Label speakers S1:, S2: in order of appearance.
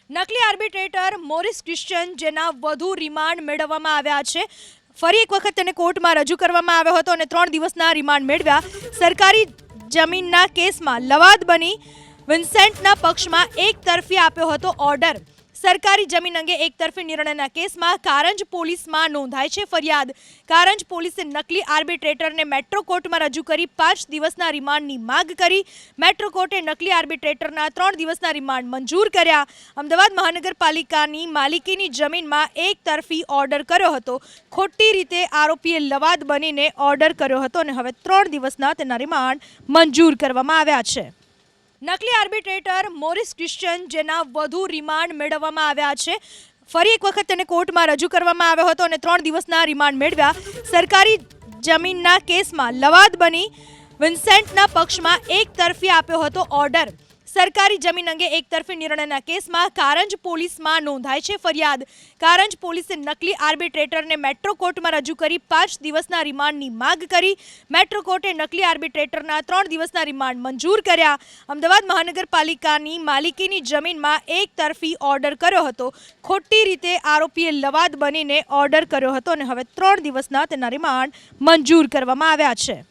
S1: નકલી arbitrator Morris Christian જેના વધુ રિમાન્ડ મેળવવામાં આવ્યા છે। ફરી એક વખત તેને કોર્ટમાં રજૂ કરવામાં આવ્યો હતો અને 3 દિવસના રિમાન્ડ મેળવ્યા। સરકારી જમીનના કેસમાં લવાદ બની વિન્સેન્ટના પક્ષમાં એક તરફી આપ્યો હતો ઓર્ડર। સરકારી જમીન અંગે એકતરફી નિર્ણયના કેસમાં કારંજ પોલીસમાં નોંધાઈ છે ફરિયાદ। કારંજ પોલીસે નકલી આર્બિટ્રેટરને મેટ્રો કોર્ટમાં રજૂ કરી 5 દિવસના રિમાન્ડની માંગ કરી। મેટ્રો કોર્ટે નકલી આર્બિટ્રેટરના 3 દિવસના રિમાન્ડ મંજૂર કર્યા। અમદાવાદ મહાનગરપાલિકાની માલિકીની જમીનમાં એકતરફી ઓર્ડર કર્યો હતો। ખોટી રીતે આરોપીએ લવાદ બનીને ઓર્ડર કર્યો હતો અને હવે 3 દિવસના તેના રિમાન્ડ મંજૂર કરવામાં આવ્યા છે। નકલી આર્બિટ્રેટર મોરિસ ક્રિશ્ચિયન જેના વધુ રિમાન્ડ મેળવવામાં આવ્યા છે। ફરી એક વખત તેને કોર્ટમાં રજૂ કરવામાં આવ્યો હતો અને 3 દિવસના રિમાન્ડ મેળવ્યા। સરકારી જમીનના કેસમાં લવાદ બની વિન્સેન્ટના પક્ષમાં એક તરફી આપ્યો હતો ઓર્ડર। સરકારી જમીન અંગે એકતરફી નિર્ણયના કેસમાં કારંજ પોલીસમાં નોંધાઈ છે ફરિયાદ। કારંજ પોલીસે નકલી આર્બિટ્રેટરને મેટ્રો કોર્ટમાં રજૂ કરી 5 દિવસના રિમાન્ડની માંગ કરી। મેટ્રો કોર્ટે નકલી આર્બિટ્રેટરના 3 દિવસના રિમાન્ડ મંજૂર કર્યા। અમદાવાદ મહાનગરપાલિકાની માલિકીની જમીનમાં એકતરફી ઓર્ડર કર્યો હતો। ખોટી રીતે આરોપીએ લવાદ બનીને ઓર્ડર કર્યો હતો અને હવે 3 દિવસના તેના રિમાન્ડ મંજૂર કરવામાં આવ્યા છે।